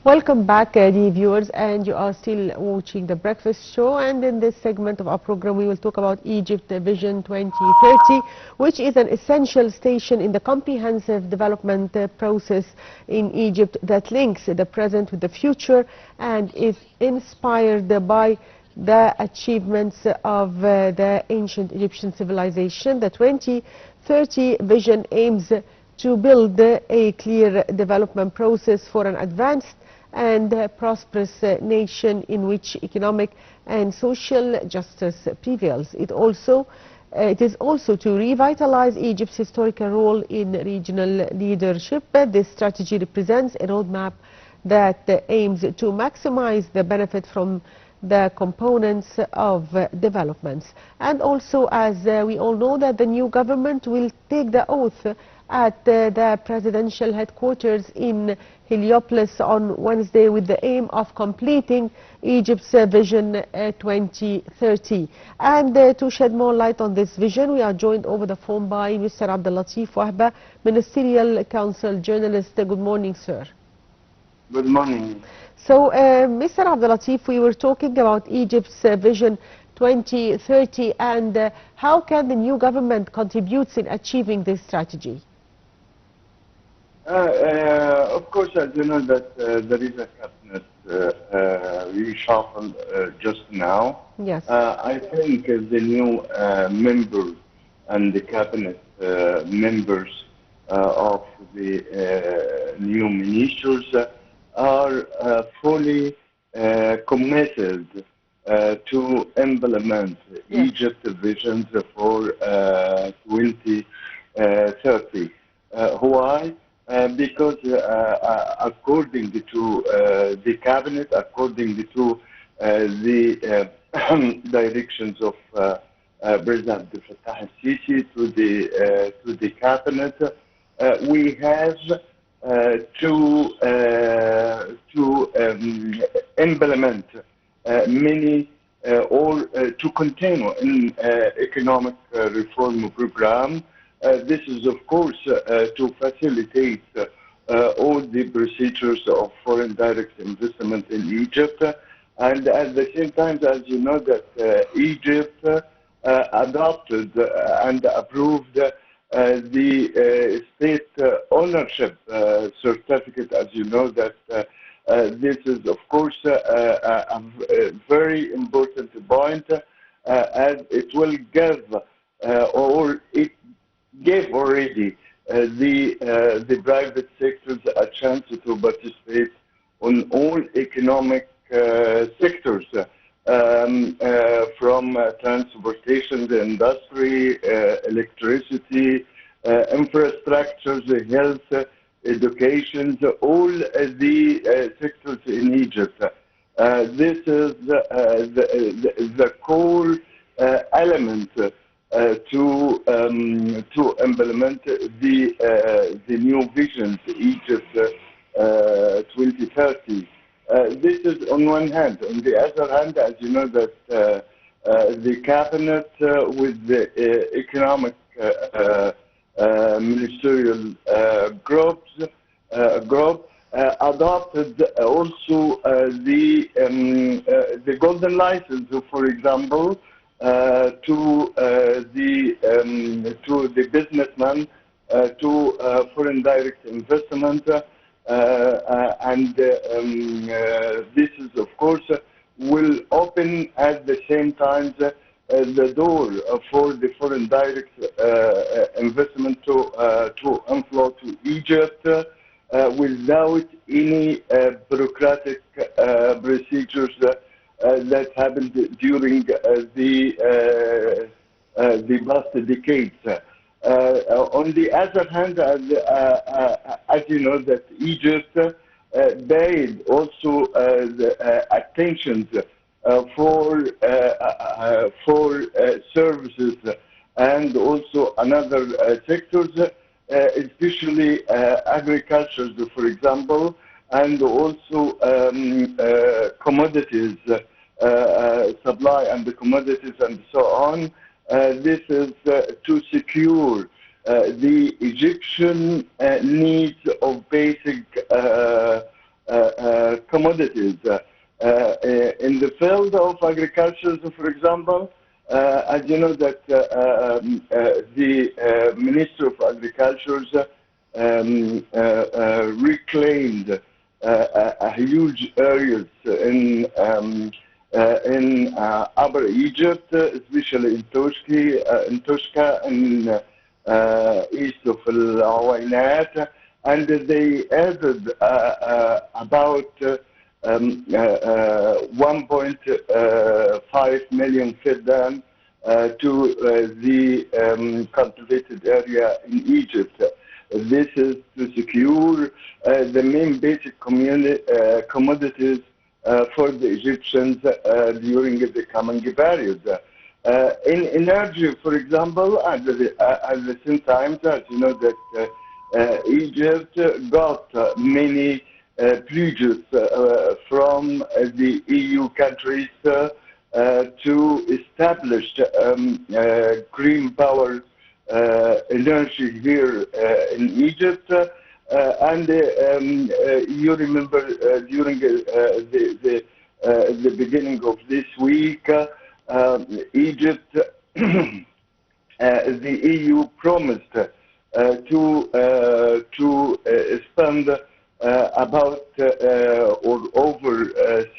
Welcome back, dear viewers, and you are still watching The Breakfast Show. And in this segment of our program, we will talk about Egypt Vision 2030, which is an essential station in the comprehensive development process in Egypt that links the present with the future and is inspired by the achievements of the ancient Egyptian civilization. The 2030 vision aims to build a clear development process for an advanced and prosperous nation in which economic and social justice prevails. It is also to revitalize Egypt's historical role in regional leadership. This strategy represents a roadmap that aims to maximize the benefit from the components of developments. And also, as we all know, that the new government will take the oath at the presidential headquarters in Heliopolis on Wednesday with the aim of completing Egypt's Vision 2030. And to shed more light on this vision, we are joined over the phone by Mr. Abdel Latif Wahba, Ministerial Council journalist. Good morning, sir. Good morning. So, Mr. Abdel Latif, we were talking about Egypt's Vision 2030 and how can the new government contribute in achieving this strategy? Of course, as you know that there is a cabinet reshuffle just now. Yes. I think the new members and the cabinet members of the new ministers are fully committed to implement Egypt visions for 2030. Why? Because according to the cabinet, according to the directions of President Fattah al-Sisi to the cabinet, we have to implement many or to continue in economic reform program. This is, of course, to facilitate all the procedures of foreign direct investment in Egypt. And at the same time, as you know, that Egypt adopted and approved the state ownership certificate. As you know, that this is, of course, a very important point, as it will give or it gave already the private sectors a chance to participate on all economic sectors, from transportation, the industry, electricity, infrastructures, health, education, all the sectors in Egypt. This is the core element to implement the new vision, Egypt 2030. This is on one hand. On the other hand, as you know, that the cabinet with the economic ministerial group adopted also the golden license, for example, to the businessman, to foreign direct investment, and this is, of course, will open at the same time the door for the foreign direct investment to inflow to Egypt without any bureaucratic procedures that happened during the past decades. On the other hand, as you know, that Egypt paid also attention for services and also another sectors, especially agriculture, for example, and also commodities, supply and the commodities and so on. This is to secure the Egyptian needs of basic commodities. In the field of agriculture, for example, as you know that the Minister of Agriculture reclaimed a huge areas in Upper Egypt, especially in Toshka, and east of Al-Awainat, and they added about 1.5 million fiddan to the cultivated area in Egypt. This is to secure the main basic commodities for the Egyptians during the coming period. In energy, for example, at the same time, as you know that Egypt got many pledges from the EU countries to establish green power energy here in Egypt. And you remember during the beginning of this week, Egypt, the EU promised to spend about or over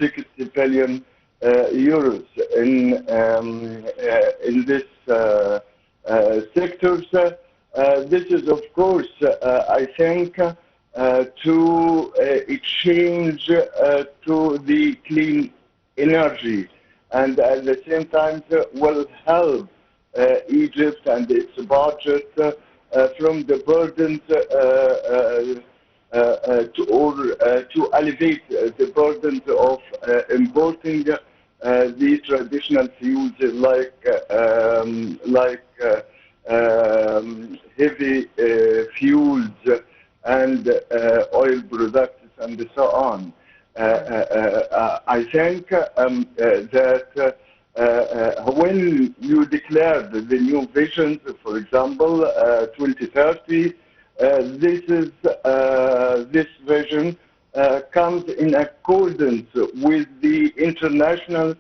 60 billion euros in this sectors. This is, of course, I think, to exchange to the clean energy, and at the same time will help Egypt and its budget from the burdens to alleviate the burdens of importing the traditional fuels like heavy fuels and oil products and so on. I think that when you declared the new visions, for example, 2030, this vision comes in accordance with the international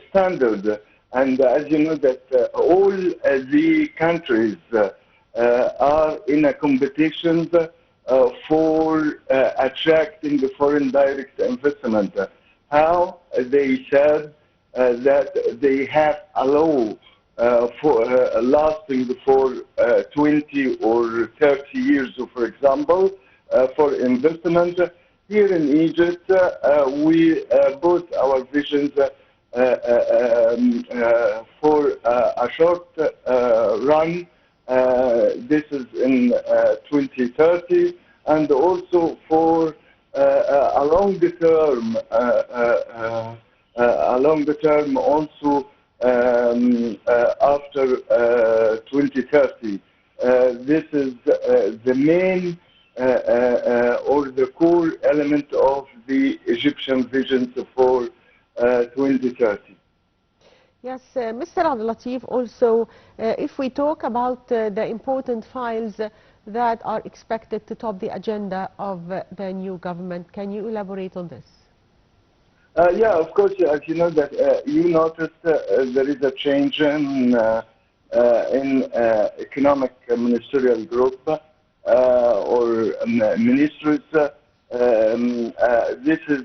standard. And as you know that all the countries are in a competition for attracting the foreign direct investment. How? They said that they have a law for lasting for 20 or 30 years, for example, for investment. Here in Egypt, we put our visions for a short run. This is in 2030, and also for a longer term. Also after 2030. This is the main or the core element of the Egyptian visions for 2030. Yes, Mr. Abdel Latif, also, if we talk about the important files that are expected to top the agenda of the new government, can you elaborate on this? Yeah, of course. As you know that you noticed there is a change in economic ministerial group or ministries. This is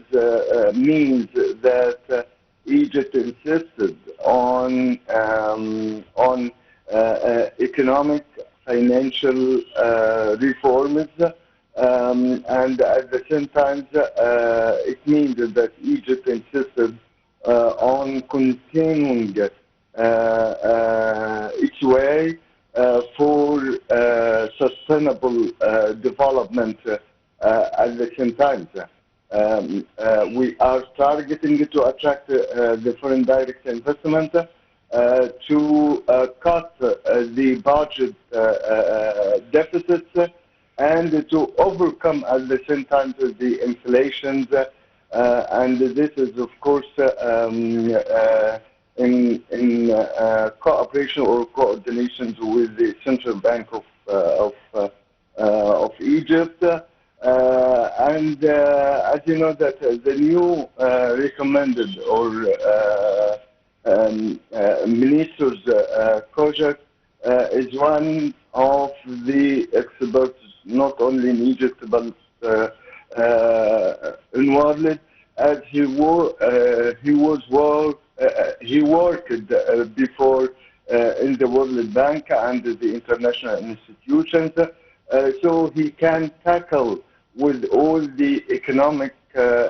means that Egypt insisted on economic, financial reforms, and at the same time, it means that Egypt insisted on continuing its way for sustainable development at the same time. We are targeting to attract the foreign direct investment, to cut the budget deficits, and to overcome at the same time the inflation. And this is, of course, in cooperation or coordination with the Central Bank of Egypt. and as you know that the new recommended or minister's project is one of the experts not only in Egypt but in world, as he worked before in the World Bank and the international institutions, so he can tackle with all the economic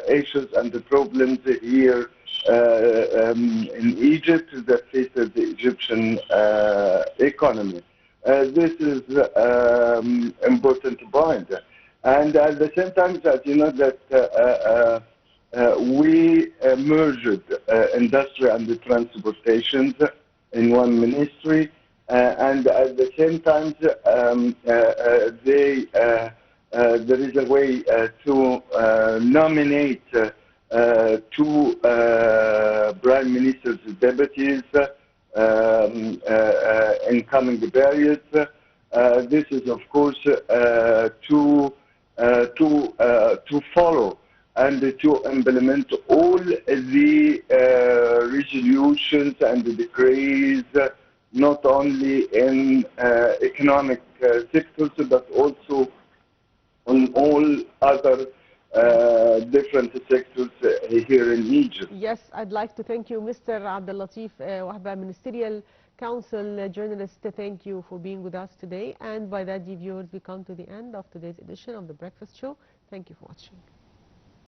issues and the problems here in Egypt that faces the Egyptian economy. This is important point. And at the same time, as you know, that we merged industry and the transportation in one ministry, and at the same time, there is a way to nominate two prime minister's deputies in coming periods. This is, of course, to follow and to implement all the resolutions and the decrees, not only in economic sectors, but also on all other different sectors here in Egypt. Yes, I'd like to thank you, Mr. Abdel Latif Wahba, Ministerial Council journalist. Thank you for being with us today. And by that, viewers, we come to the end of today's edition of The Breakfast Show. Thank you for watching.